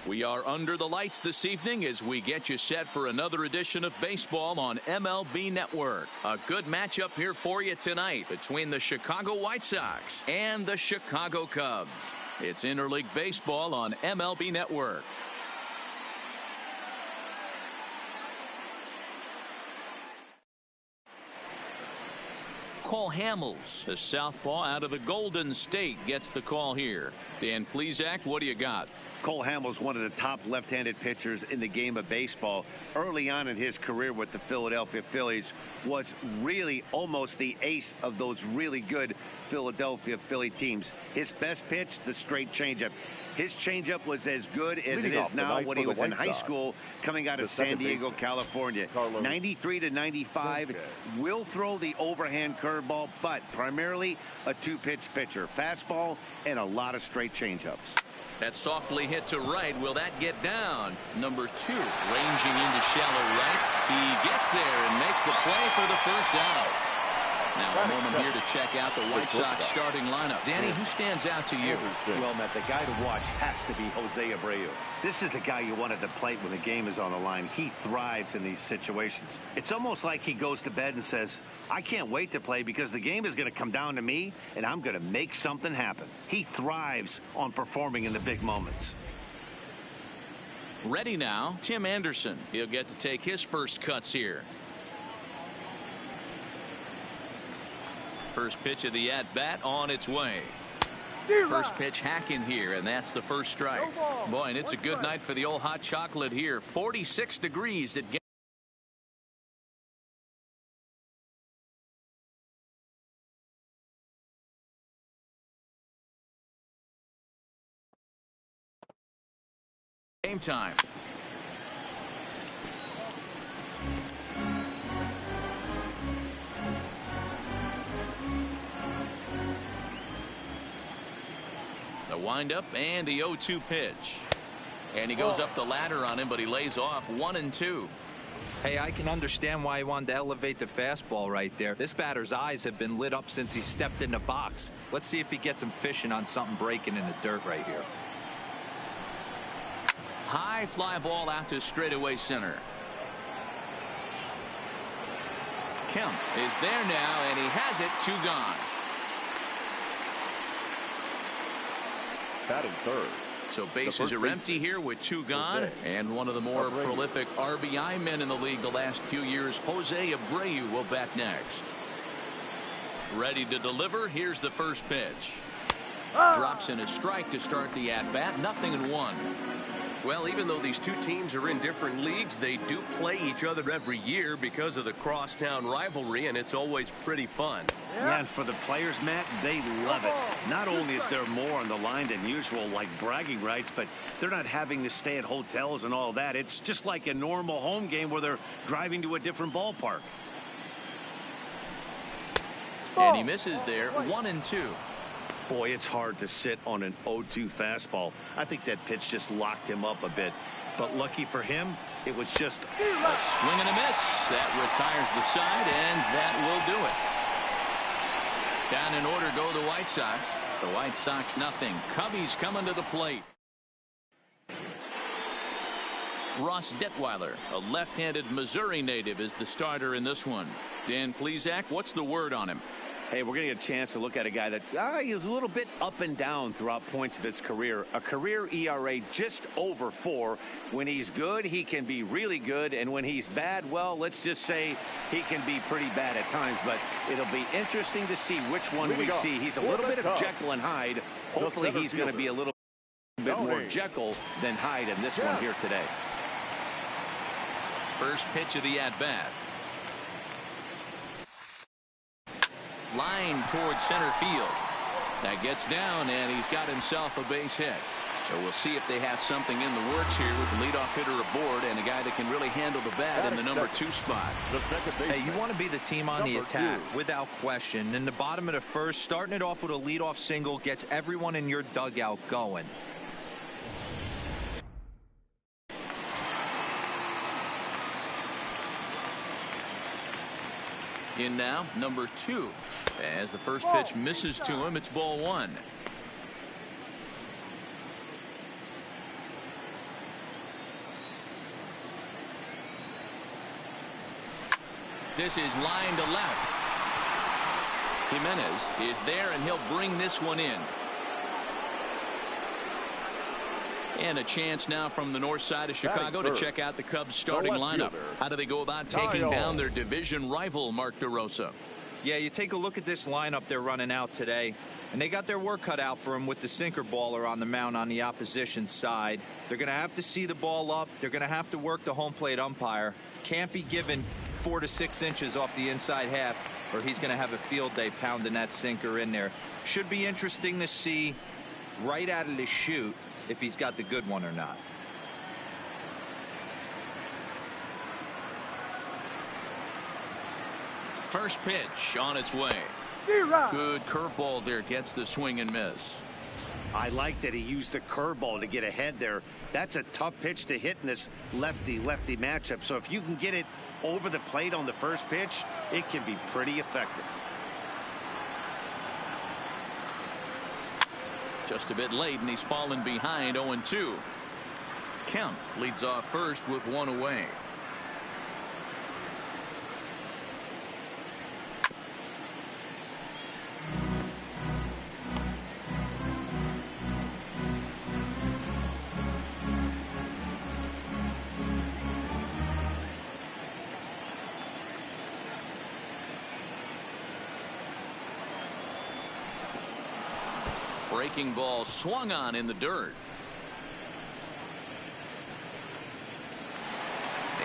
We are under the lights this evening as we get you set for another edition of baseball on MLB Network. A good matchup here for you tonight between the Chicago White Sox and the Chicago Cubs. It's interleague baseball on MLB Network. Cole Hamels, a southpaw out of the Golden State, gets the call here. Dan Plesac, what do you got? Cole Hamels, one of the top left-handed pitchers in the game of baseball. Early on in his career with the Philadelphia Phillies, was really almost the ace of those really good Philadelphia Philly teams. His best pitch, the straight changeup. His changeup was as good as it is now when he was in high school coming out of San Diego, California. 93 to 95, will throw the overhand curveball, but primarily a two-pitch pitcher. Fastball and a lot of straight changeups. That's softly hit to right. Will that get down? Number 2, ranging into shallow right. He gets there and makes the play for the first out. Now a moment here to check out the White Sox starting lineup. Danny, who stands out to you? Well, Matt, the guy to watch has to be Jose Abreu. This is the guy you want at the plate when the game is on the line. He thrives in these situations. It's almost like he goes to bed and says, I can't wait to play because the game is going to come down to me and I'm going to make something happen. He thrives on performing in the big moments. Ready now, Tim Anderson. He'll get to take his first cuts here. First pitch of the at-bat on its way. First pitch hacking here, and that's the first strike. Boy, and it's a good night for the old hot chocolate here. 46 degrees at game time. The windup and the 0-2 pitch. And he goes up the ladder on him, but he lays off 1-2. Hey, I can understand why he wanted to elevate the fastball right there. This batter's eyes have been lit up since he stepped in the box. Let's see if he gets him fishing on something breaking in the dirt right here. High fly ball out to straightaway center. Kemp is there now, and he has it. 2 gone. Batting third. So bases are empty here with 2 gone. And one of the more prolific RBI men in the league the last few years, Jose Abreu, will bat next. Ready to deliver. Here's the first pitch. Drops in a strike to start the at-bat. 0-1. Well, even though these two teams are in different leagues, they do play each other every year because of the crosstown rivalry, and it's always pretty fun. Yeah, and for the players, Matt, they love it. Not only is there more on the line than usual, like bragging rights, but they're not having to stay at hotels and all that. It's just like a normal home game where they're driving to a different ballpark. And he misses there. 1-2. Boy, it's hard to sit on an 0-2 fastball. I think that pitch just locked him up a bit. But lucky for him, it was just a swing and a miss. That retires the side, and that will do it. Down in order go the White Sox. The White Sox 0. Cubbies coming to the plate. Ross Detweiler, a left-handed Missouri native, is the starter in this one. Dan Plesac, what's the word on him? Hey, we're going to get a chance to look at a guy that he's a little bit up and down throughout points of his career. A career ERA just over 4. When he's good, he can be really good. And when he's bad, well, let's just say he can be pretty bad at times. But it'll be interesting to see which one we see. He's a little bit of Jekyll and Hyde. Hopefully he's going to be a little bit more Jekyll than Hyde in this one here today. First pitch of the at-bat. Line towards center field. That gets down, and he's got himself a base hit. So we'll see if they have something in the works here with the leadoff hitter aboard and a guy that can really handle the bat in the number 2 spot. Hey, you want to be the team on the attack, without question. In the bottom of the first, starting it off with a leadoff single gets everyone in your dugout going. In now, number 2. As the first pitch misses to him, it's ball 1. This is line to left. Jimenez is there, and he'll bring this one in. And a chance now from the north side of Chicago to check out the Cubs starting lineup. How do they go about taking down their division rival, Mark DeRosa? Yeah, you take a look at this lineup they're running out today, and they got their work cut out for them with the sinker baller on the mound on the opposition side. They're going to have to see the ball up. They're going to have to work the home plate umpire. Can't be given 4 to 6 inches off the inside half, or he's going to have a field day pounding that sinker in there. Should be interesting to see right out of the chute if he's got the good one or not. First pitch on its way. Good curveball there, gets the swing and miss. I like that he used the curveball to get ahead there. That's a tough pitch to hit in this lefty-lefty matchup. So if you can get it over the plate on the first pitch, it can be pretty effective. Just a bit late, and he's fallen behind 0-2. Kemp leads off first with one away. Breaking ball swung on in the dirt.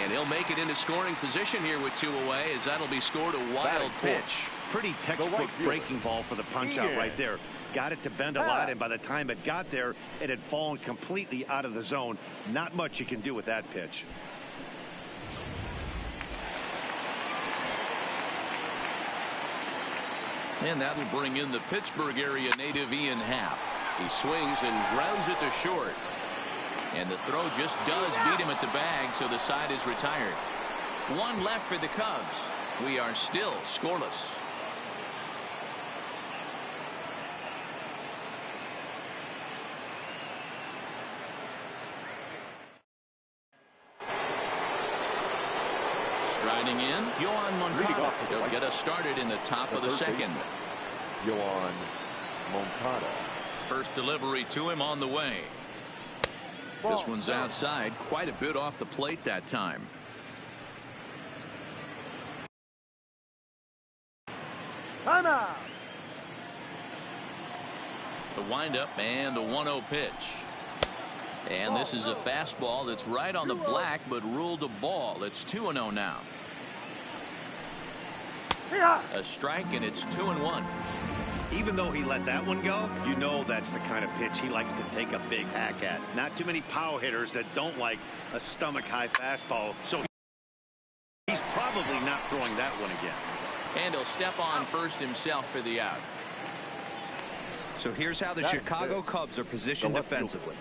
And he'll make it into scoring position here with 2 away, as that'll be scored a wild pitch. Pretty textbook breaking ball for the punch out right there. Got it to bend a lot, and by the time it got there, it had fallen completely out of the zone. Not much you can do with that pitch. And that'll bring in the Pittsburgh area native Ian Happ. He swings and grounds it to short. And the throw just does beat him at the bag, so the side is retired. One left for the Cubs. We are still scoreless. Striding in, Yoan Moncada. He'll get us started in the top of the second. Yoan Moncada. First delivery to him on the way. This one's outside, quite a bit off the plate that time. Timeout. The windup and the 1-0 pitch. And this is a fastball that's right on the black, but ruled a ball. It's 2-0 now. A strike, and it's 2-1. Even though he let that one go, you know that's the kind of pitch he likes to take a big hack at. Not too many power hitters that don't like a stomach-high fastball, so he's probably not throwing that one again. And he'll step on first himself for the out. So here's how the Chicago Cubs are positioned defensively.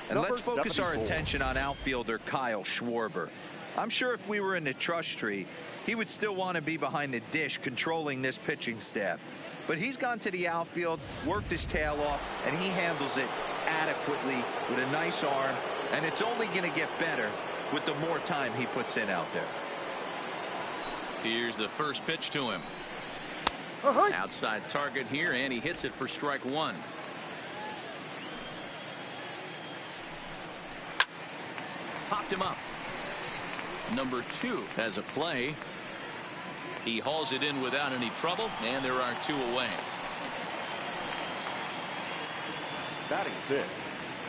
And let's focus our attention on outfielder Kyle Schwarber. I'm sure if we were in the trust tree, he would still want to be behind the dish controlling this pitching staff. But he's gone to the outfield, worked his tail off, and he handles it adequately with a nice arm. And it's only going to get better with the more time he puts in out there. Here's the first pitch to him. Outside target here, and he hits it for strike one. Popped him up. Number 2 has a play. He hauls it in without any trouble, and there are 2 away. Batting fifth.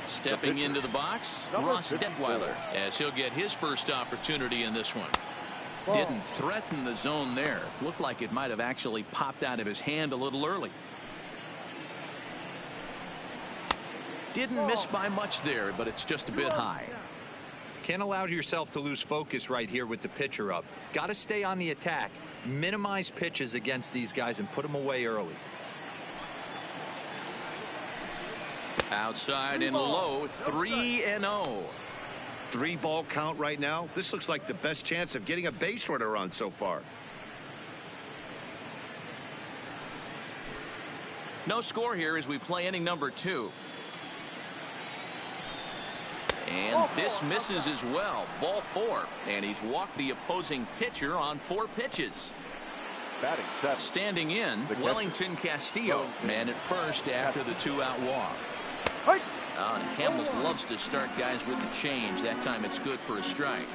Stepping into the box, Ross Detweiler, as he'll get his first opportunity in this one. Didn't threaten the zone there. Looked like it might have actually popped out of his hand a little early. Didn't miss by much there, but it's just a bit high. Can't allow yourself to lose focus right here with the pitcher up. Got to stay on the attack. Minimize pitches against these guys and put them away early. Outside and low, 3-0. 3-ball count right now. This looks like the best chance of getting a base runner on so far. No score here as we play inning number 2. And this misses as well. Ball 4. And he's walked the opposing pitcher on 4 pitches. Batting 7. Standing in, Wellington Castillo. Man at first after the 2-out walk. And Hamels loves to start guys with the change. That time it's good for a strike.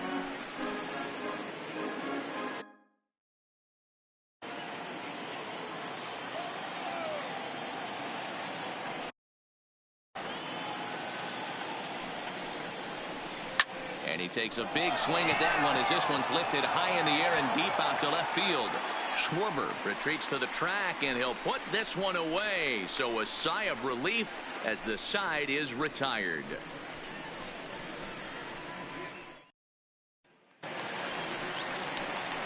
And he takes a big swing at that one as this one's lifted high in the air and deep out to left field. Schwarber retreats to the track, and he'll put this one away. So a sigh of relief as the side is retired.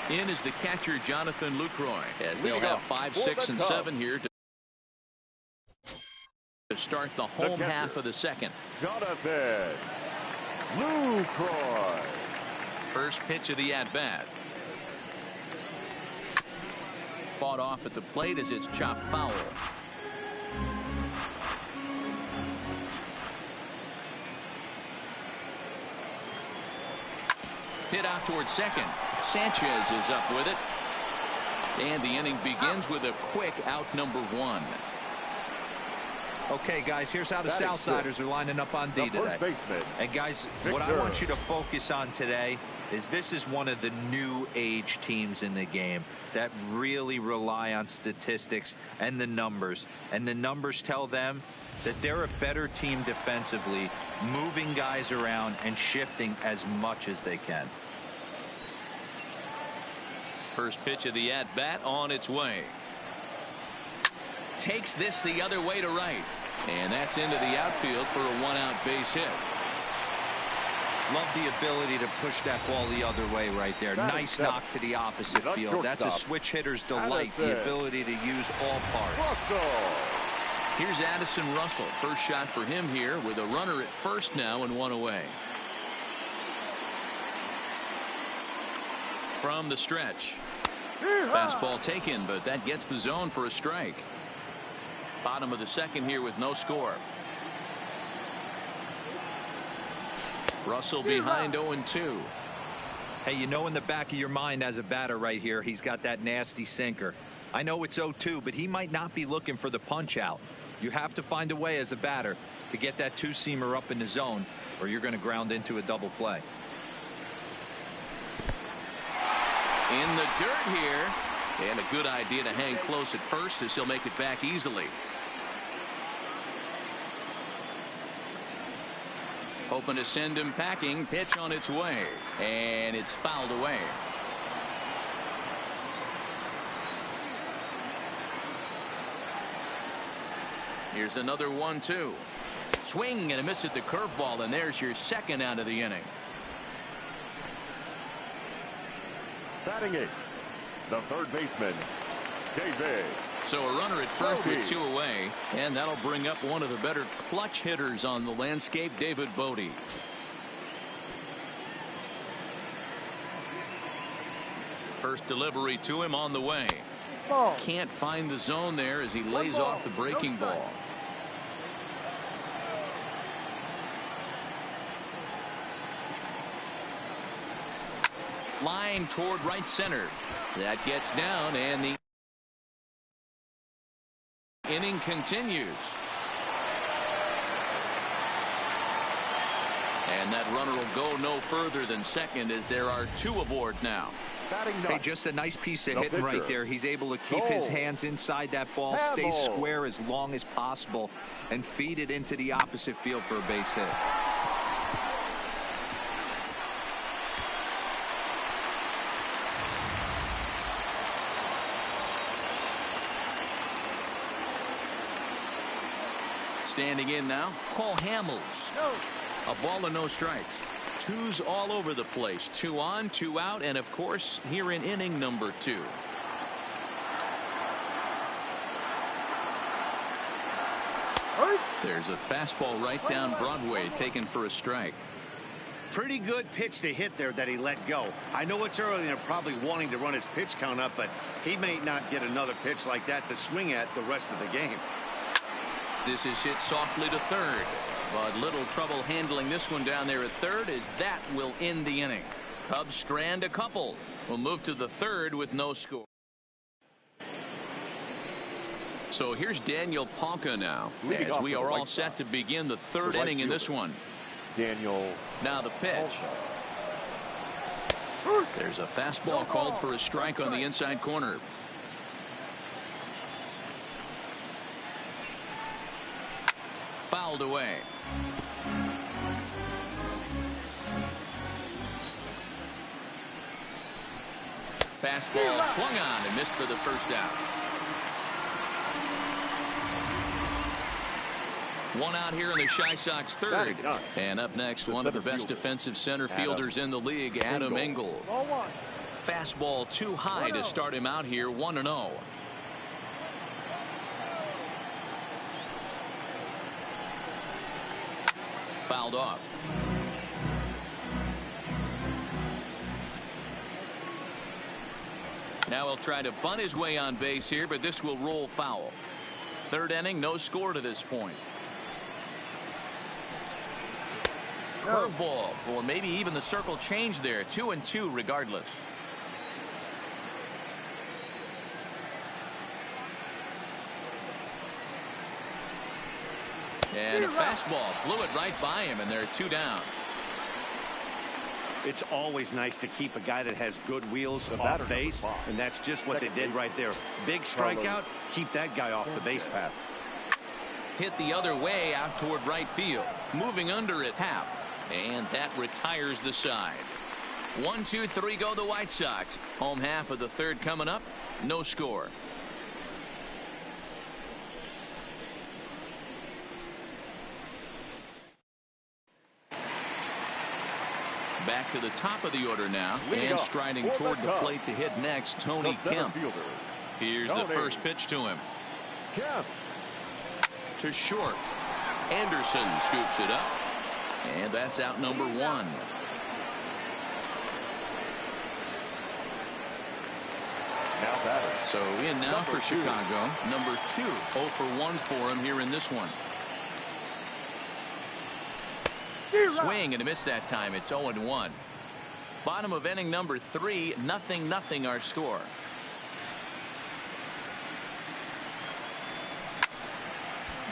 In is the catcher Jonathan Lucroy, as they'll have 5, 6, and 7 here to start the home half of the second. Jonathan Lucroy. First pitch of the at-bat. Fought off at the plate as it's chopped foul. Hit out towards second. Sanchez is up with it. And the inning begins with a quick out number 1. Okay, guys, here's how the Southsiders are lining up on D today. And, guys, what I want you to focus on today is this is one of the new age teams in the game that really rely on statistics and the numbers. And the numbers tell them that they're a better team defensively, moving guys around and shifting as much as they can. First pitch of the at-bat on its way. Takes this the other way to right. And that's into the outfield for a 1-out base hit. Love the ability to push that ball the other way right there. Nice knock to the opposite field. That's a switch hitter's delight, the ability to use all parts. Here's Addison Russell. First shot for him here with a runner at first now and 1 away. From the stretch. Fastball taken, but that gets the zone for a strike. Bottom of the second here with no score. Russell behind 0-2. Hey, you know in the back of your mind as a batter right here, he's got that nasty sinker. I know it's 0-2, but he might not be looking for the punch out. You have to find a way as a batter to get that 2-seamer up in the zone, or you're going to ground into a double play. In the dirt here, and a good idea to hang close at first as he'll make it back easily. Hoping to send him packing. Pitch on its way, and it's fouled away. Here's another 1-2. Swing and a miss at the curveball, and there's your second out of the inning. Batting 8, the third baseman, David. So a runner at first with 2 away, and that'll bring up one of the better clutch hitters on the landscape, David Bodie. First delivery to him on the way. Can't find the zone there as he lays off the breaking ball. Line toward right center. That gets down, and the inning continues. And that runner will go no further than second as there are 2 aboard now. Hey, just a nice piece of hitting right there. He's able to keep his hands inside that ball, stay square as long as possible, and feed it into the opposite field for a base hit. Standing in now, Cole Hamels. A ball and no strikes. 2s all over the place. 2 on, 2 out, and of course here in inning number 2. There's a fastball right down Broadway taken for a strike. Pretty good pitch to hit there that he let go. I know it's early and they're probably wanting to run his pitch count up, but he may not get another pitch like that to swing at the rest of the game. This is hit softly to third, but little trouble handling this one down there at third, as that will end the inning. Cubs strand a couple. We'll move to the third with no score. So here's Daniel Palka now, as we are all set to begin the third inning in this one. Daniel. Now the pitch. There's a fastball called for a strike on the inside corner. Fouled away. Fastball swung on and missed for the first out. One out here in the Chi Sox third. And up next, one of the best defensive center fielders in the league, Adam Engel. Fastball too high to start him out here, 1-0. Fouled off. Now he'll try to bunt his way on base here, but this will roll foul. Third inning, no score to this point. Curveball, or maybe even the circle change there. 2-2 regardless. And a fastball blew it right by him, and they're 2 down. It's always nice to keep a guy that has good wheels off base, and that's just what they did right there. Big strikeout, keep that guy off the base path. Hit the other way out toward right field. Moving under at half. And that retires the side. 1, 2, 3 go the White Sox. Home half of the third coming up. No score. Back to the top of the order now. And striding toward the plate to hit next, Tony Kemp. Here's the first pitch to him. To short. Anderson scoops it up. And that's out number 1. So in now for Chicago. Number 2. 0 for 1 for him here in this one. Swing and a miss that time. It's 0-1. Bottom of inning number 3. 0-0 our score.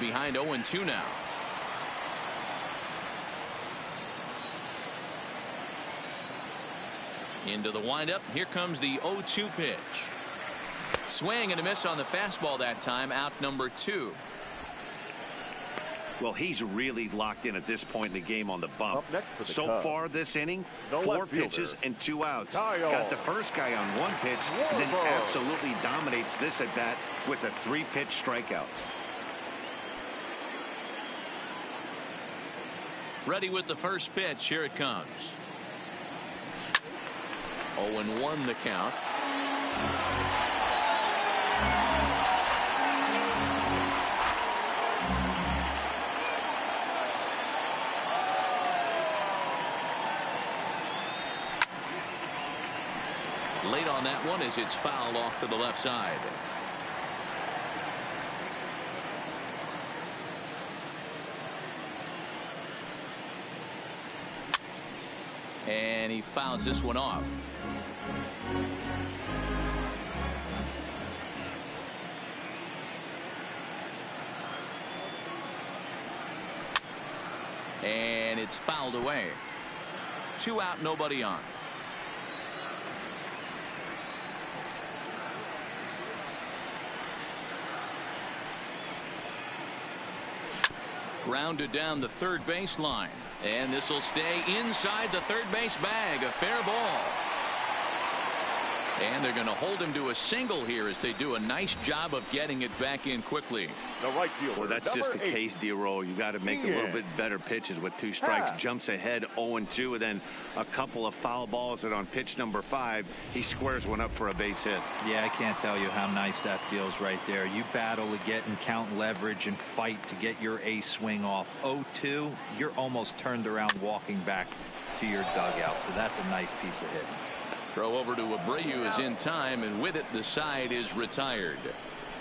Behind 0-2 now. Into the windup. Here comes the 0-2 pitch. Swing and a miss on the fastball that time. Out number 2. Well, he's really locked in at this point in the game on the bump. So far this inning, 4 pitches and 2 outs. Got the first guy on 1 pitch, and then absolutely dominates this at bat with a 3-pitch strikeout. Ready with the first pitch. Here it comes. 0-1 the count. Late on that one as it's fouled off to the left side. And he fouls this one off. And it's fouled away. 2 out, nobody on. Grounded down the third baseline. And this will stay inside the third base bag. A fair ball. And they're going to hold him to a single here as they do a nice job of getting it back in quickly. The right fielder. Well, that's just a case, D'Aro. You got to make a little bit better pitches with 2 strikes. Jumps ahead 0-2, and then a couple of foul balls. And on pitch number 5, he squares one up for a base hit. Yeah, I can't tell you how nice that feels right there. You battle to get and count leverage and fight to get your ace swing off. 0-2, you're almost turned around walking back to your dugout. So that's a nice piece of hitting. Throw over to Abreu is in time, and with it the side is retired.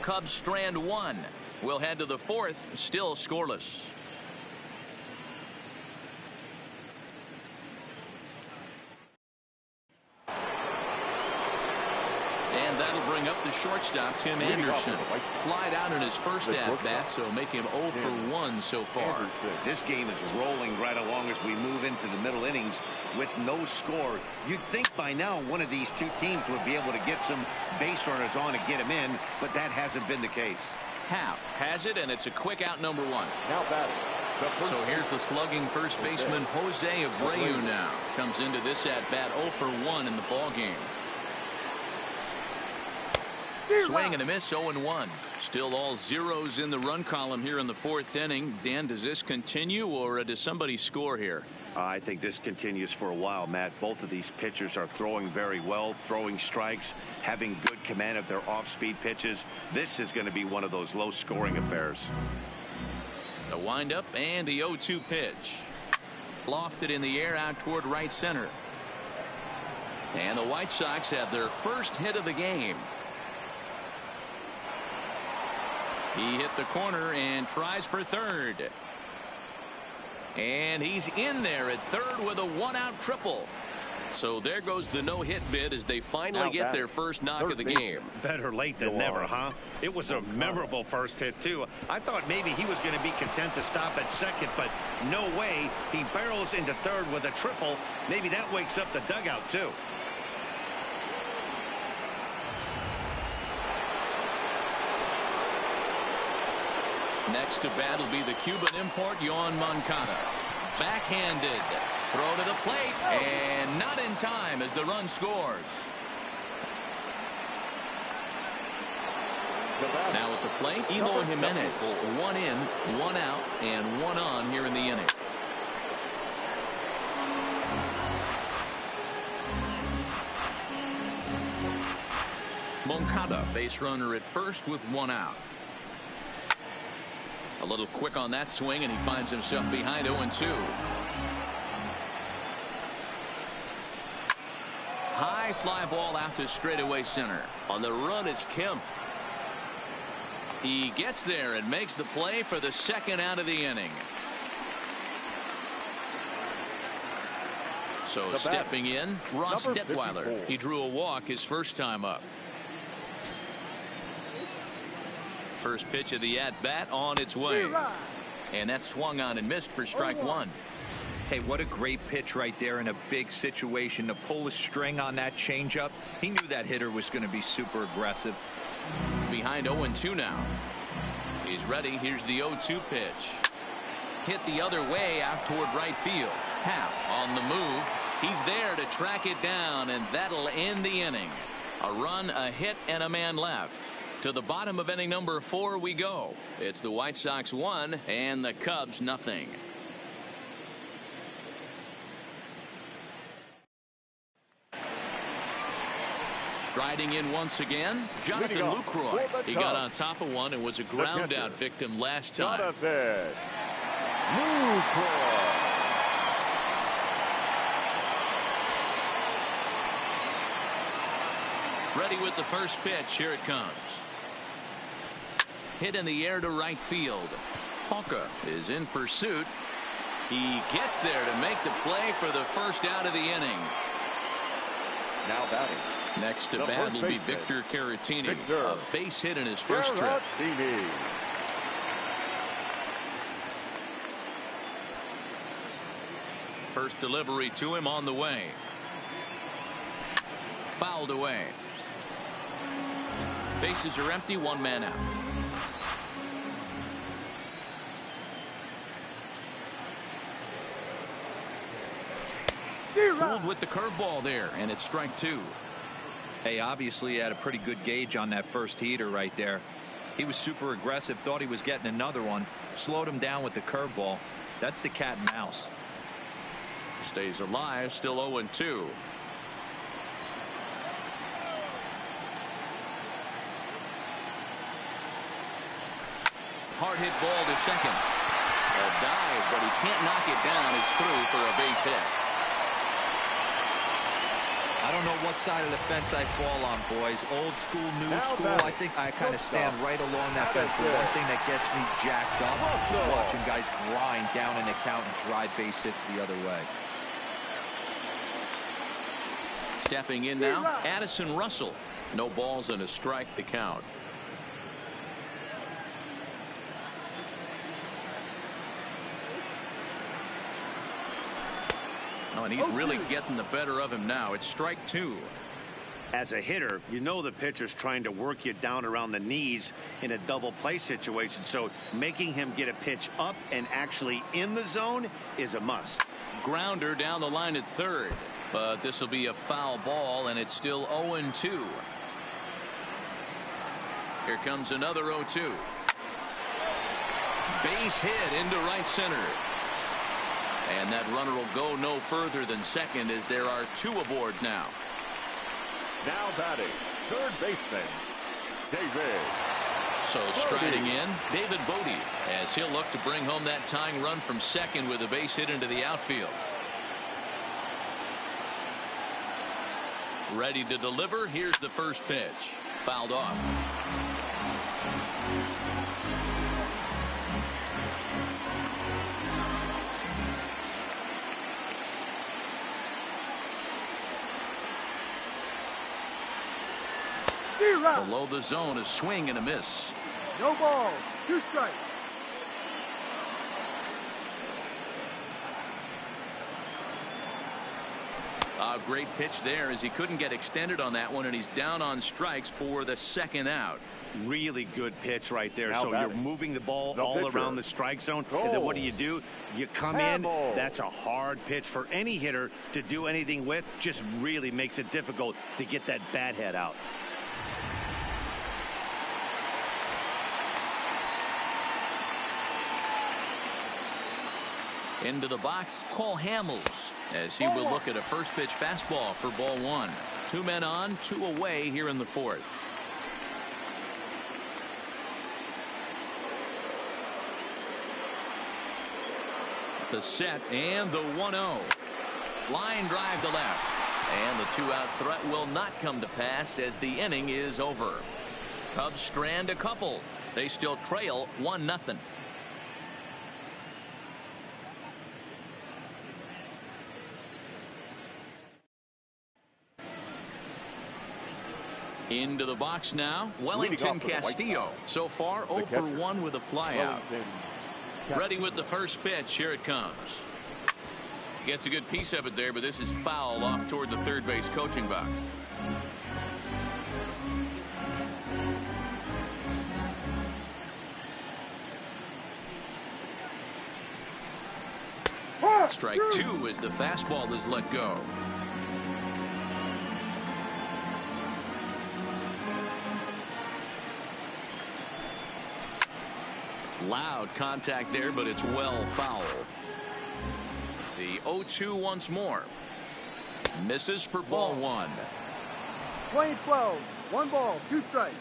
Cubs strand 1. We'll head to the fourth, still scoreless. And that'll bring up the shortstop, Tim Anderson. Flied out in his first at-bat, so make him 0 for 1 so far. This game is rolling right along as we move into the middle innings with no score. You'd think by now one of these two teams would be able to get some base runners on and get them in, but that hasn't been the case. Happ has it, and it's a quick out, number 1. Now batting. So here's the slugging first baseman, Jose Abreu now. Comes into this at-bat 0 for 1 in the ballgame. Swing and a miss, 0-1. Still all zeros in the run column here in the fourth inning. Dan, does this continue, or does somebody score here? I think this continues for a while, Matt. Both of these pitchers are throwing very well, throwing strikes, having good command of their off-speed pitches. This is going to be one of those low-scoring affairs. The windup and the 0-2 pitch. Lofted in the air out toward right center. And the White Sox have their first hit of the game. He hit the corner and tries for third. And he's in there at third with a one-out triple. So there goes the no-hit bid as they finally get their first knock of the game. Better late than never, huh? It was a memorable first hit, too. I thought maybe he was going to be content to stop at second, but no way. He barrels into third with a triple. Maybe that wakes up the dugout, too. Next to bat will be the Cuban import, Yoan Moncada. Backhanded. Throw to the plate. And not in time as the run scores. Now at the plate, Eloy Jimenez. 1 in, 1 out, and 1 on here in the inning. Moncada, base runner at first with 1 out. A little quick on that swing, and he finds himself behind 0-2. High fly ball out to straightaway center. On the run is Kemp. He gets there and makes the play for the second out of the inning. So stepping in, Ross Detweiler. He drew a walk his first time up. First pitch of the at-bat on its way. And that swung on and missed for strike 1. Hey, what a great pitch right there in a big situation to pull a string on that changeup. He knew that hitter was going to be super aggressive. Behind 0-2 now. He's ready. Here's the 0-2 pitch. Hit the other way out toward right field. Happ on the move. He's there to track it down, and that'll end the inning. A run, a hit, and a man left. To the bottom of inning number 4 we go. It's the White Sox 1 and the Cubs nothing. Striding in once again, Jonathan Lucroy. He got on top of one and was a ground out victim last time. Jonathan Lucroy. Ready with the first pitch. Here it comes. Hit in the air to right field. Hawker is in pursuit. He gets there to make the play for the first out of the inning. Now batting. Next to bat will be Victor Caratini. A base hit in his first trip. First delivery to him on the way. Fouled away. Bases are empty, 1 man out. Fooled with the curveball there, and it's strike 2. Hey, obviously he had a pretty good gauge on that first heater right there. He was super aggressive, thought he was getting another one, slowed him down with the curveball. That's the cat and mouse. Stays alive, still 0-2. Hard hit ball to second. A dive, but he can't knock it down. It's through for a base hit. I don't know what side of the fence I fall on, boys. Old school, new school. I think I kind of stand right along that fence. But one thing that gets me jacked up is watching guys grind down in the count and drive base hits the other way. Stepping in now, Addison Russell. No balls and a strike to count. Oh, and he's really getting the better of him now. It's strike 2. As a hitter, you know the pitcher's trying to work you down around the knees in a double play situation. So making him get a pitch up and actually in the zone is a must. Grounder down the line at third. But this will be a foul ball, and it's still 0-2. Here comes another 0-2. Base hit into right center. And that runner will go no further than second as there are 2 aboard now. Now batting, third baseman, David. So striding in, David Bodie, as he'll look to bring home that tying run from second with a base hit into the outfield. Ready to deliver. Here's the first pitch. Fouled off. Below the zone, a swing and a miss. No balls, 2 strikes. A great pitch there as he couldn't get extended on that one, and he's down on strikes for the second out. Really good pitch right there. Now So batting, you're moving the ball the all pitcher. around the strike zone. And then what do? You come in. That's a hard pitch for any hitter to do anything with. Just really makes it difficult to get that bat head out. Into the box, Cole Hamels, as he will look at a first pitch fastball for ball 1. 2 men on, 2 away here in the 4th. The set and the 1-0. Line drive to left. And the 2-out threat will not come to pass as the inning is over. Cubs strand a couple. They still trail 1-0. Into the box now, Wellington Castillo. So far 0 for 1 with a flyout. Ready with the first pitch. Here it comes. Gets a good piece of it there, but this is foul off toward the third base coaching box. Strike 2 as the fastball is let go. Loud contact there, but it's well foul. The 0-2 once more. Misses for ball 1. 20-12, 1 ball, 2 strikes.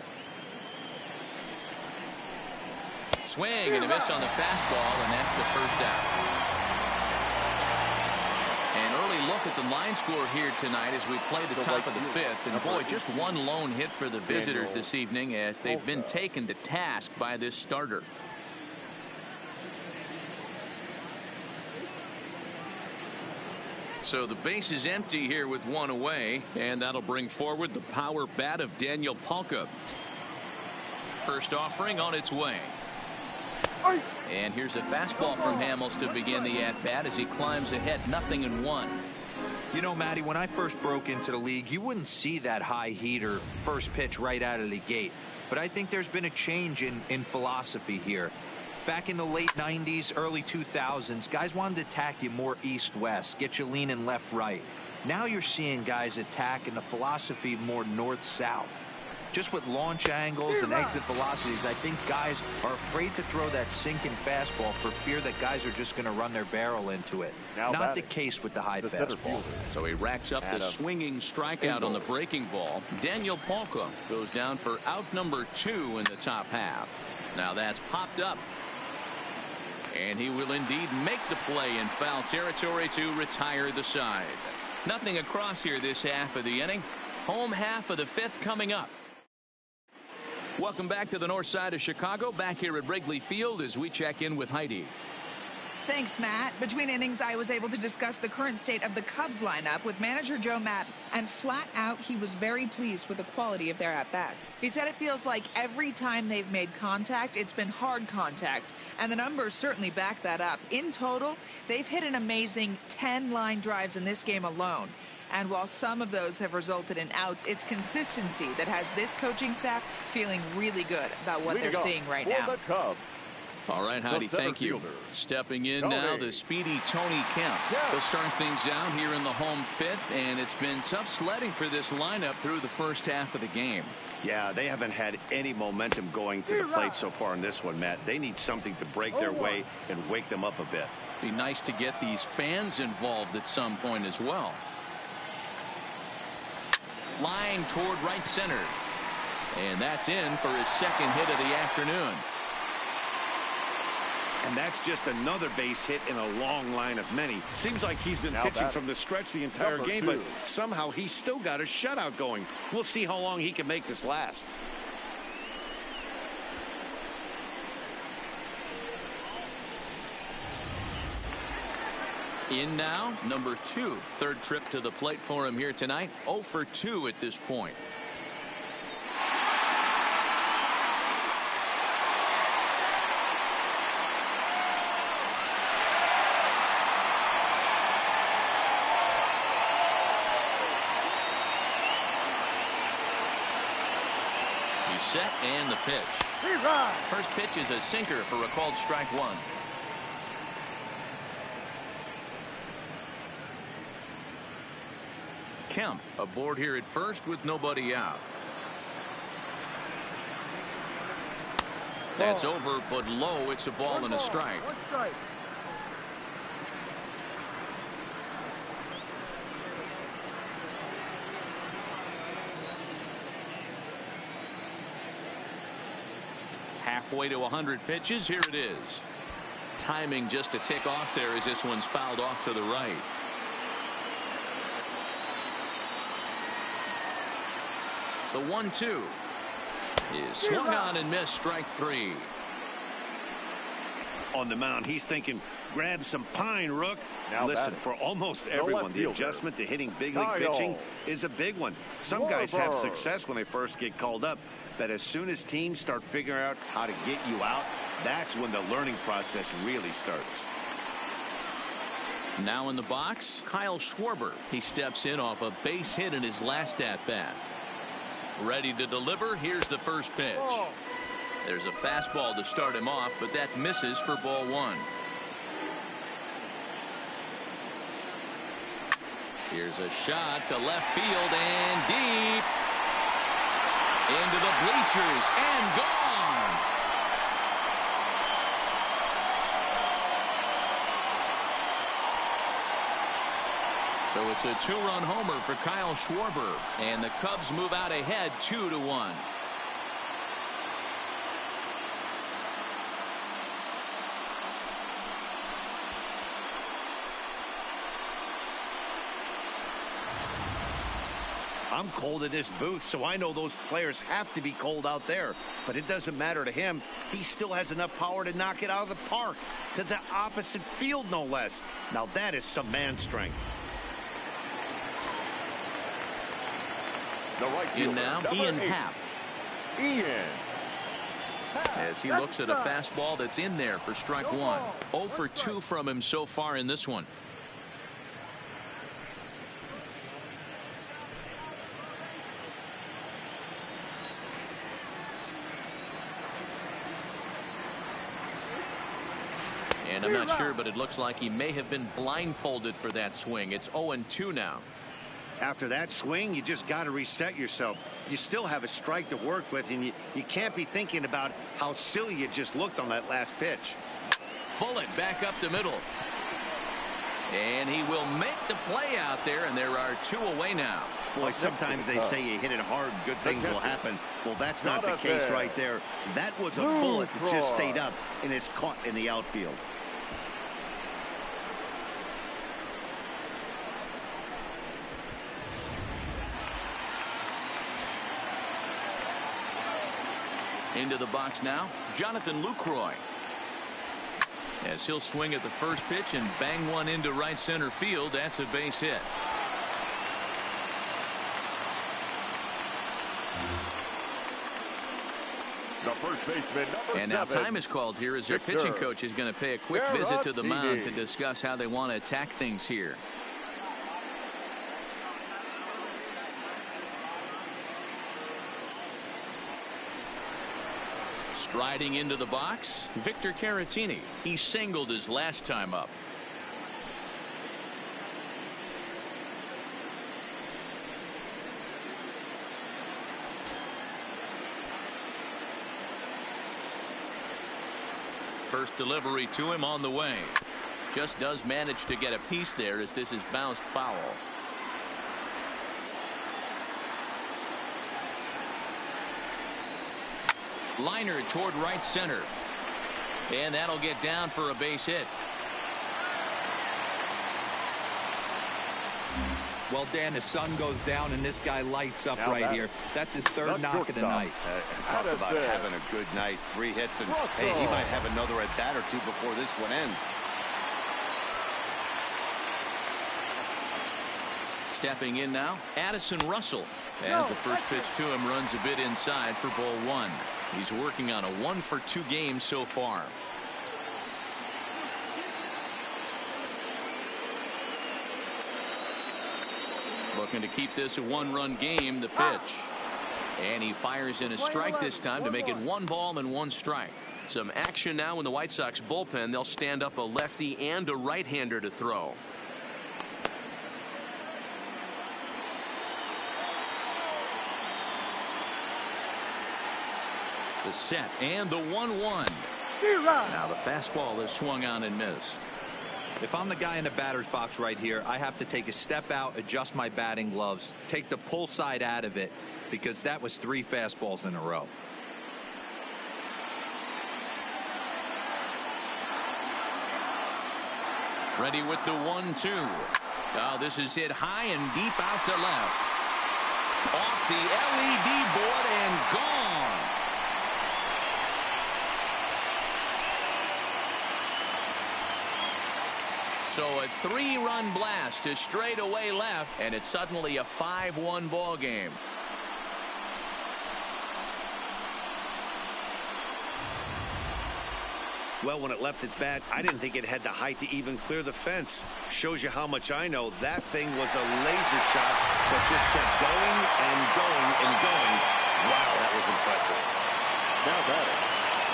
Swing and a miss on the fastball, and that's the first out. An early look at the line score here tonight as we play the top of the 5th. And boy, just 1 lone hit for the visitors this evening as they've been taken to task by this starter. So the base is empty here with 1 away, and that'll bring forward the power bat of Daniel Palka. First offering on its way. And here's a fastball from Hamels to begin the at-bat as he climbs ahead 0-1. You know, Matty, when I first broke into the league, you wouldn't see that high heater first pitch right out of the gate. But I think there's been a change in philosophy here. Back in the late 90s, early 2000s, guys wanted to attack you more east-west, get you leaning left-right. Now you're seeing guys attack in the philosophy more north-south. Just with launch angles and exit velocities, I think guys are afraid to throw that sinking fastball for fear that guys are just going to run their barrel into it. Not the case with the high fastball. So he racks up the swinging strikeout on the breaking ball. Daniel Palka goes down for out number 2 in the top half. Now that's popped up. And he will indeed make the play in foul territory to retire the side. Nothing across here this half of the inning. Home half of the fifth coming up. Welcome back to the north side of Chicago. Back here at Wrigley Field as we check in with Heidi. Thanks, Matt. Between innings, I was able to discuss the current state of the Cubs lineup with manager Joe Matt, and flat out, he was very pleased with the quality of their at-bats. He said it feels like every time they've made contact, it's been hard contact, and the numbers certainly back that up. In total, they've hit an amazing 10 line drives in this game alone. And while some of those have resulted in outs, it's consistency that has this coaching staff feeling really good about what they're seeing right now. All right, Heidi, thank you. Stepping in now, the speedy Tony Kemp. They'll start things out here in the home fifth, and it's been tough sledding for this lineup through the first half of the game. Yeah, they haven't had any momentum going to the plate so far in this one, Matt. They need something to break their way and wake them up a bit. Be nice to get these fans involved at some point as well. Line toward right center. And that's in for his second hit of the afternoon. And that's just another base hit in a long line of many. Seems like he's been pitching from the stretch the entire game, but somehow he's still got a shutout going. We'll see how long he can make this last. In now, number 2. Third trip to the plate for him here tonight. 0 for 2 at this point. Set and the pitch. First pitch is a sinker for a called strike one. Kemp aboard here at first with nobody out. That's over but low. It's a ball and a strike. Halfway to 100 pitches. Here it is. Timing just a tick off there as this one's fouled off to the right. The 1-2 is swung on and missed. Strike 3. On the mound, he's thinking, grab some pine, Rook. Now listen, for almost everyone, the adjustment to hitting big league pitching is a big one. Some guys have success when they first get called up, but as soon as teams start figuring out how to get you out, that's when the learning process really starts. Now in the box, Kyle Schwarber. He steps in off a base hit in his last at-bat. Ready to deliver. Here's the first pitch. There's a fastball to start him off, but that misses for ball 1. Here's a shot to left field and deep into the bleachers and gone. So it's a 2-run homer for Kyle Schwarber, and the Cubs move out ahead 2-1. I'm cold in this booth, so I know those players have to be cold out there. But it doesn't matter to him. He still has enough power to knock it out of the park. To the opposite field, no less. Now that is some man strength. The right in now, Ian 8. Happ. Ian. As he looks at a fastball that's in there for strike 1. 0 for 2 from him so far in this one. And I'm not sure, but it looks like he may have been blindfolded for that swing. It's 0-2 now. After that swing, you just got to reset yourself. You still have a strike to work with, and you can't be thinking about how silly you just looked on that last pitch. Bullet back up the middle. And he will make the play out there, and there are 2 away now. Boy, sometimes they say you hit it hard, good things will happen. Well, that's not the case right there. That was a bullet that just stayed up and is caught in the outfield. Into the box now, Jonathan Lucroy. As he'll swing at the first pitch and bang one into right center field. That's a base hit. The first baseman, number and now 7, time is called here as their Victor pitching coach is going to pay a quick visit to the mound to discuss how they want to attack things here. Striding into the box, Victor Caratini. He singled his last time up. First delivery to him on the way. Just does manage to get a piece there as this is bounced foul. Liner toward right center. And that'll get down for a base hit. Well, Dan, the sun goes down and this guy lights up right here. That's his third knock of the night. Talk about having a good night. 3 hits, and hey, he might have another at bat or 2 before this one ends. Stepping in now, Addison Russell. As the first pitch to him runs a bit inside for ball 1. He's working on a 1-for-2 game so far. Looking to keep this a 1-run game. The pitch. And he fires in a strike this time to make it 1 ball and 1 strike. Some action now in the White Sox bullpen. They'll stand up a lefty and a right-hander to throw. The set and the 1-1. Now the fastball is swung on and missed. If I'm the guy in the batter's box right here, I have to take a step out, adjust my batting gloves, take the pull side out of it, because that was 3 fastballs in a row. Ready with the 1-2. Oh, this is hit high and deep out to left. Off the LED board and gone. So a 3-run blast to straightaway left, and it's suddenly a 5-1 ball game. Well, when it left its bat, I didn't think it had the height to even clear the fence. Shows you how much I know. That thing was a laser shot that just kept going and going and going. Wow, that was impressive. Now batting,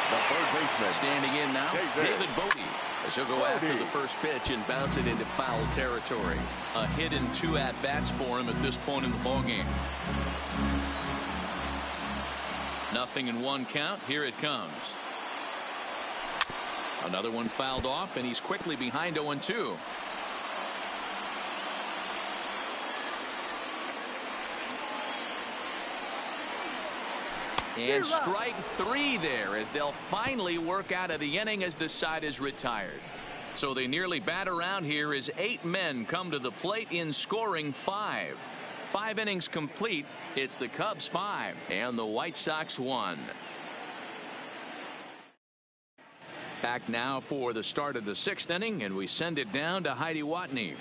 the third baseman. Standing in now, David Bodie. As he'll go after the first pitch and bounce it into foul territory. A hit and 2 at-bats for him at this point in the ballgame. 0-1 count. Here it comes. Another one fouled off, and he's quickly behind 0-2. And strike 3 there as they'll finally work out of the inning as the side is retired. So they nearly bat around here as 8 men come to the plate in scoring 5. 5 innings complete. It's the Cubs 5 and the White Sox 1. Back now for the start of the 6th inning, and we send it down to Heidi Watney.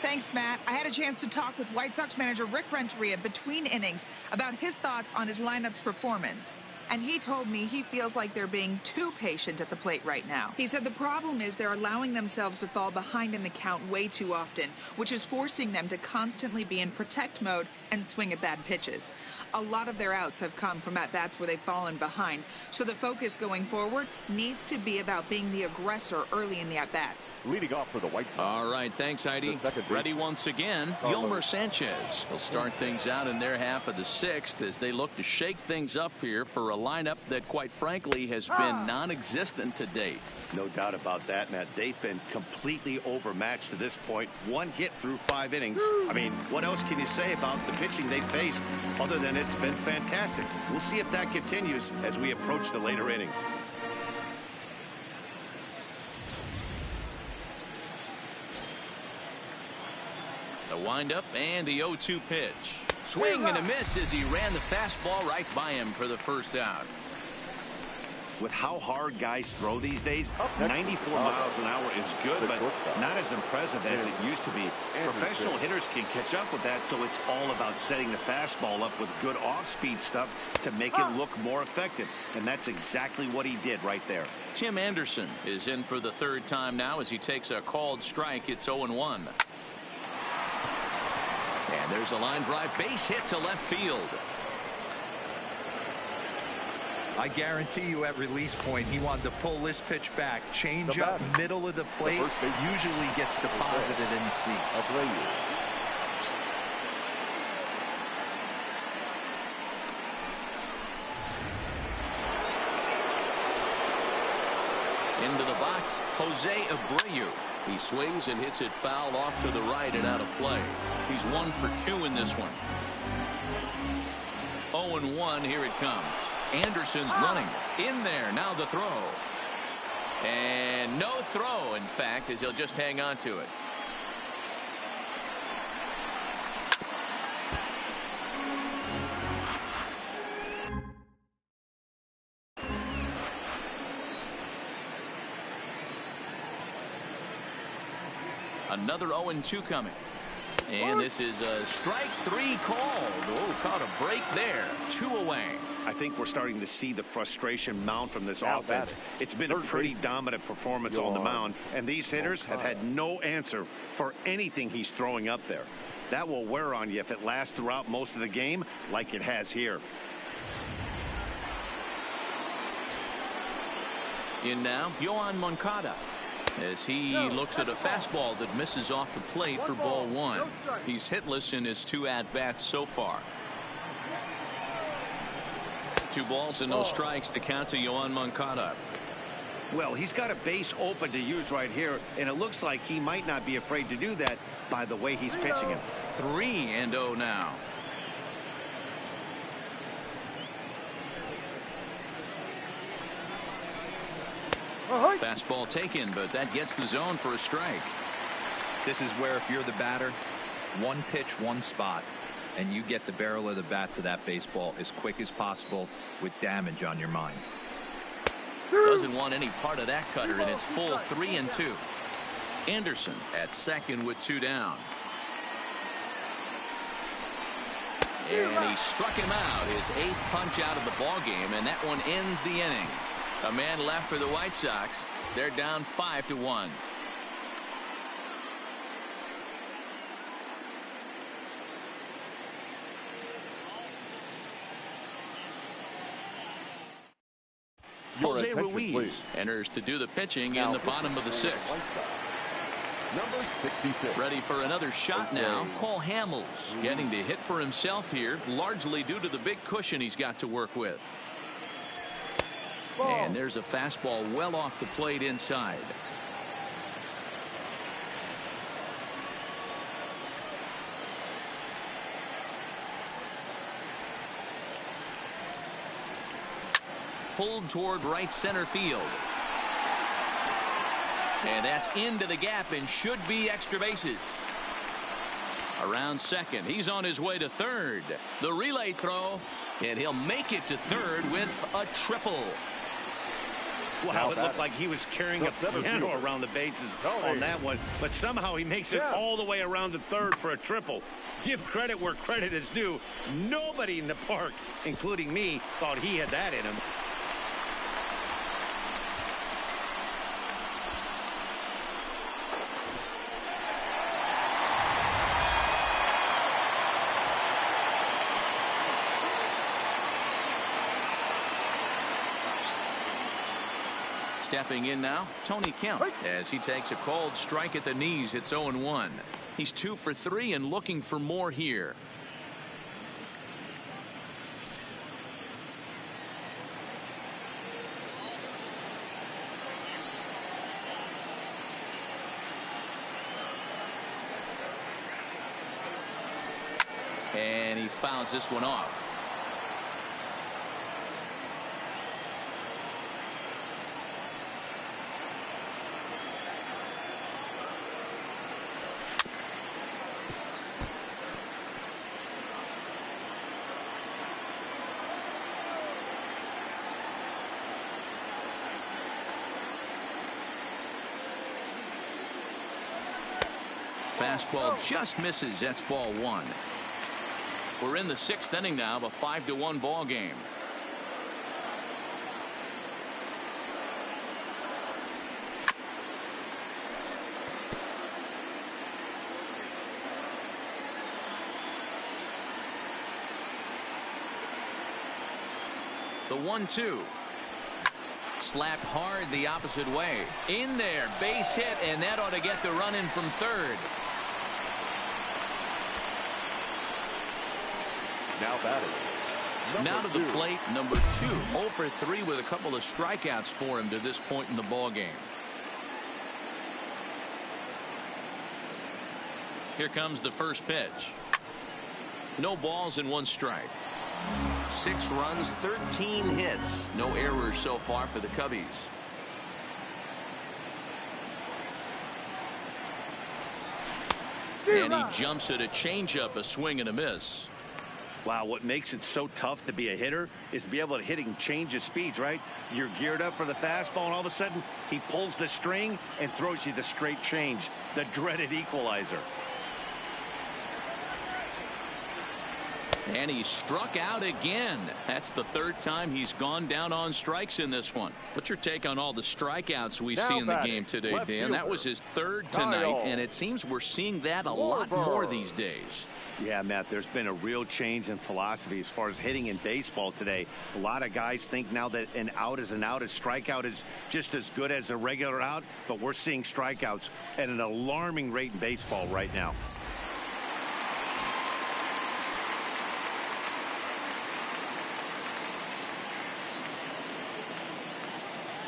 Thanks, Matt. I had a chance to talk with White Sox manager Rick Renteria between innings about his thoughts on his lineup's performance. And he told me he feels like they're being too patient at the plate right now. He said the problem is they're allowing themselves to fall behind in the count way too often, which is forcing them to constantly be in protect mode and swing at bad pitches. A lot of their outs have come from at-bats where they've fallen behind, so the focus going forward needs to be about being the aggressor early in the at-bats. Leading off for the White Sox. All right, thanks, Heidi. Ready once again, Yolmer Sanchez. He'll start things out in their half of the 6th as they look to shake things up here for a lineup that, quite frankly, has been non-existent to date. No doubt about that, Matt. They've been completely overmatched to this point. 1 hit through 5 innings. I mean, what else can you say about the pitching they faced other than it's been fantastic? We'll see if that continues as we approach the later inning. The windup and the 0-2 pitch. Swing and a miss as he ran the fastball right by him for the first out. with how hard guys throw these days, 94 miles an hour is good, but not as impressive as it used to be. Professional hitters can catch up with that, so it's all about setting the fastball up with good off-speed stuff to make it look more effective, and that's exactly what he did right there. Tim Anderson is in for the third time now as he takes a called strike. It's 0-1. And there's a line drive base hit to left field. I guarantee you at release point he wanted to pull this pitch back. Change up middle of the plate. Usually gets deposited in the seats. Into the box, Jose Abreu. He swings and hits it foul off to the right and out of play. He's 1 for 2 in this one. 0-1, here it comes. Anderson's running in there. Now the throw. And no throw, in fact, as he'll just hang on to it. Another 0-2 coming. And this is a strike 3 called. Oh, caught a break there. 2 away. I think we're starting to see the frustration mount from this offense. It's been a pretty dominant performance on the mound, and these hitters have had no answer for anything he's throwing up there. That will wear on you if it lasts throughout most of the game like it has here. In now, Yoan Moncada, as he looks at a fastball that misses off the plate for ball 1. He's hitless in his 2 at-bats so far. 2 balls and no strikes, the count to Yoan Moncada. Well, he's got a base open to use right here, and it looks like he might not be afraid to do that by the way he's pitching it. 3-0 now. Fastball taken, but that gets the zone for a strike. This is where if you're the batter, 1 pitch, 1 spot, and you get the barrel of the bat to that baseball as quick as possible with damage on your mind. Doesn't want any part of that cutter, and it's full 3-2. Anderson at second with 2 down. And he struck him out, his 8th punch out of the ball game, and that one ends the inning. A man left for the White Sox. They're down 5-1. Jose Ruiz enters to do the pitching in the bottom of the 6th. Number 66. Ready for another shot now. Cole Hamels getting to hit for himself here, largely due to the big cushion he's got to work with. And there's a fastball well off the plate inside. Pulled toward right center field. And that's into the gap and should be extra bases. Around second. He's on his way to third. The relay throw, and he'll make it to third with a triple. Wow, it looked like he was carrying a piano around the bases on that one, but somehow he makes it all the way around to third for a triple. Give credit where credit is due. Nobody in the park, including me, thought he had that in him. Stepping in now, Tony Kemp, as he takes a called strike at the knees. It's 0-1. He's 2 for 3 and looking for more here. And he fouls this one off. fastball just misses. That's ball one. We're in the 6th inning now of a 5-1 ball game. The 1-2. Slapped hard the opposite way. In there, base hit, and that ought to get the run in from third. Now batting. Now to the plate, number 2. 0 for 3 with a couple of strikeouts for him to this point in the ball game. Here comes the first pitch. No balls and 1 strike. 6 runs, 13 hits. No errors so far for the Cubbies. And he jumps at a changeup, a swing and a miss. Wow, what makes it so tough to be a hitter is to be able to hitting change of speeds, right? You're geared up for the fastball, and all of a sudden he pulls the string and throws you the straight change, the dreaded equalizer. And he struck out again. That's the 3rd time he's gone down on strikes in this one. What's your take on all the strikeouts we see in the game today, Dan? That was his 3rd tonight, and it seems we're seeing that a lot more these days. Yeah, Matt, there's been a real change in philosophy as far as hitting in baseball today. A lot of guys think now that an out is an out. A strikeout is just as good as a regular out, but we're seeing strikeouts at an alarming rate in baseball right now.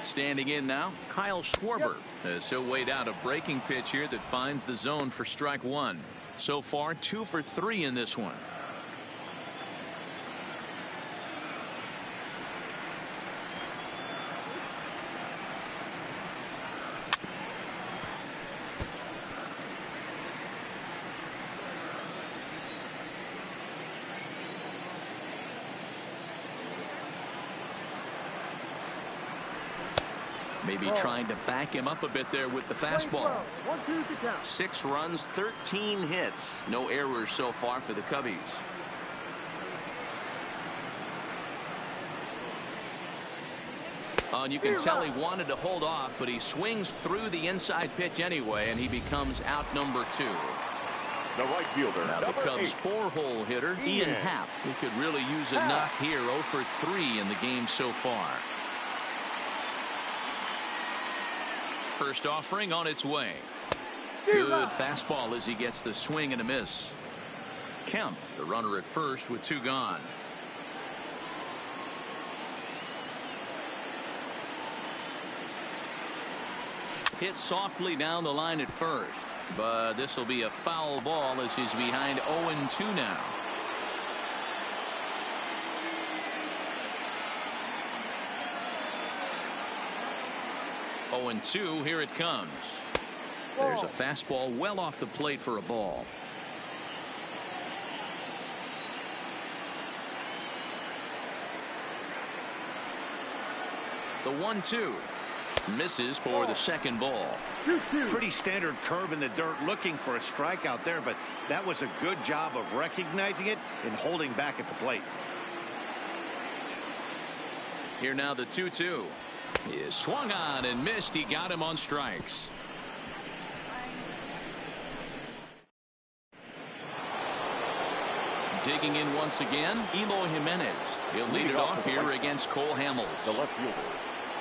Standing in now, Kyle Schwarber, as he'll wait out a breaking pitch here that finds the zone for strike 1. So far 2 for 3 in this one. Maybe trying to back him up a bit there with the fastball. 1-2 to count. 6 runs, 13 hits. No errors so far for the Cubbies. And you can tell he wanted to hold off, but he swings through the inside pitch anyway, and he becomes out number 2. The right fielder. Now the Cubs' 4-hole hitter, Ian Happ, who could really use a knock here. 0 for 3 in the game so far. First offering on its way. Good fastball as he gets the swing and a miss. Kemp, the runner at first with 2 gone. Hit softly down the line at first, but this will be a foul ball as he's behind 0-2 now. Oh, and 2, here it comes. There's a fastball well off the plate for a ball. The 1-2 misses for the second ball. Pretty standard curve in the dirt, looking for a strikeout there, but that was a good job of recognizing it and holding back at the plate. Here now the 2-2. He is swung on and missed. He got him on strikes. Digging in once again, Eloy Jimenez. He'll lead it off here against Cole Hamels. The left fielder.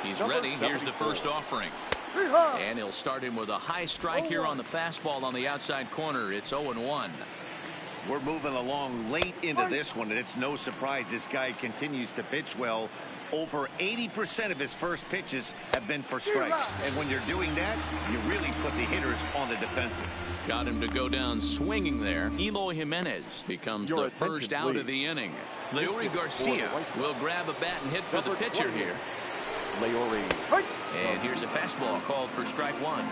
He's ready. Here's the first offering. And he'll start him with a high strike here on the fastball on the outside corner. It's 0-1. We're moving along late into this one, and it's no surprise this guy continues to pitch well. Over 80% of his first pitches have been for strikes. And when you're doing that, you really put the hitters on the defensive. Got him to go down swinging there. Eloy Jimenez becomes the first out of the inning. Leury Garcia will grab a bat and hit for the pitcher here. Leury. And here's a fastball called for strike 1.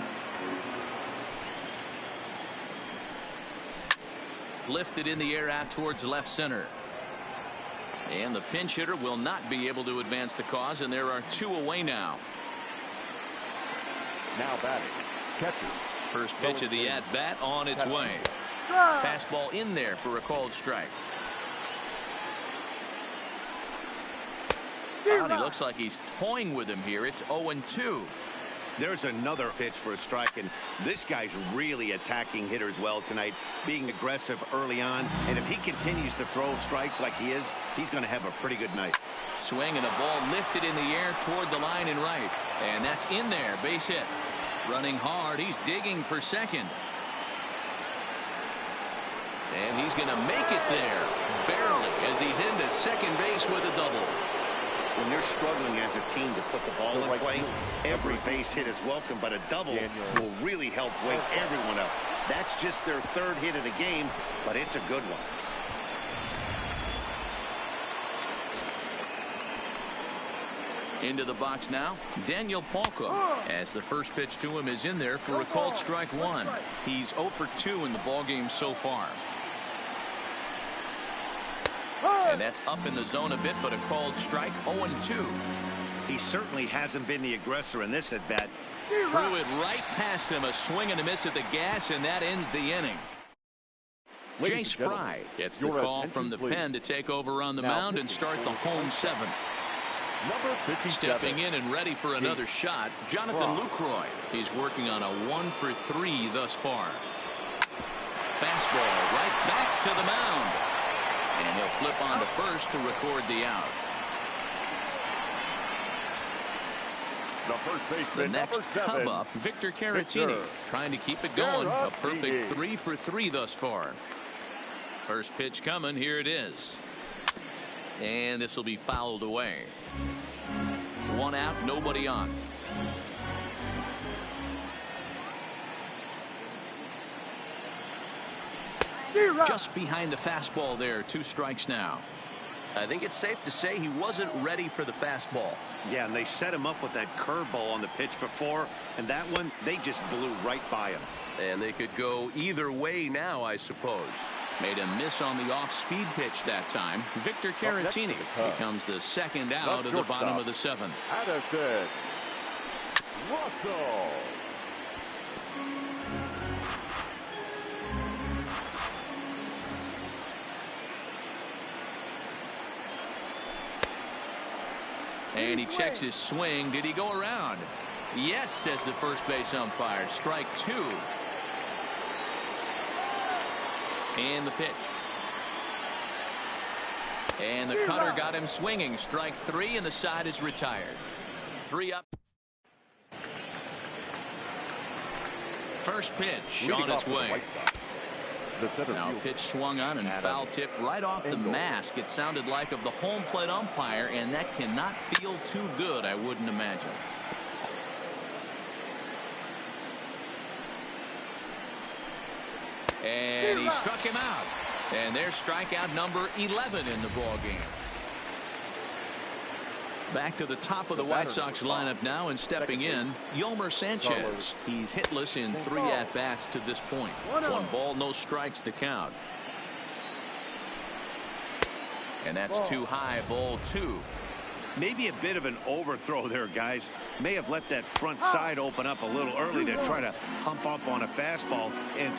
Lifted in the air out towards left center. And the pinch hitter will not be able to advance the cause, and there are 2 away now. Now batting, catcher, First pitch of the at-bat on its way. Fastball in there for a called strike. And he looks like he's toying with him here. It's 0-2. There's another pitch for a strike, and this guy's really attacking hitters well tonight, being aggressive early on. And if he continues to throw strikes like he is, he's going to have a pretty good night. Swing and a ball lifted in the air toward the line and right. And that's in there. Base hit. Running hard. He's digging for second. And he's going to make it there. Barely, as he's into second base with a double. When you're struggling as a team to put the ball in play, every base hit is welcome, but a double will really help wake everyone up. That's just their third hit of the game, but it's a good one. Into the box now, Daniel Palka, as the first pitch to him is in there for a called strike one. He's 0 for 2 in the ballgame so far. And that's up in the zone a bit, but a called strike. 0-2. He certainly hasn't been the aggressor in this at bat. Threw it right past him, a swing and a miss at the gas, and that ends the inning. Jay Spry gets the call from the pen to take over on the mound and start the home seventh. Number 57. Stepping in and ready for another shot, Jonathan Lucroy. He's working on a 1 for 3 thus far. Fastball right back to the mound. And he'll flip on to first to record the out. The first baseman, The next number 7, come up, Victor Caratini, trying to keep it going. A perfect 3 for 3 thus far. First pitch coming. Here it is. And this will be fouled away. 1 out, nobody on. Just behind the fastball there. 2 strikes now. I think it's safe to say he wasn't ready for the fastball. Yeah, and they set him up with that curveball on the pitch before, and that one, they just blew right by him. And they could go either way now, I suppose. Made a miss on the off-speed pitch that time. Victor Caratini becomes the second out of the bottom of the 7th. Addison Russell. And he checks his swing. Did he go around? Yes, says the first base umpire. Strike 2. And the pitch. And the cutter got him swinging. Strike 3, and the side is retired. 3 up. First pitch on its way. Now pitch swung on and foul tipped right off the mask. It sounded like of the home plate umpire, and that cannot feel too good, I wouldn't imagine. And he struck him out. And there's strikeout number 11 in the ballgame. Back to the top of the White Sox lineup now, and stepping in, Yolmer Sanchez. He's hitless in 3 at-bats to this point. 1 ball, no strikes the count. And that's too high, ball 2. Maybe a bit of an overthrow there, guys. May have let that front side open up a little early to try to pump up on a fastball and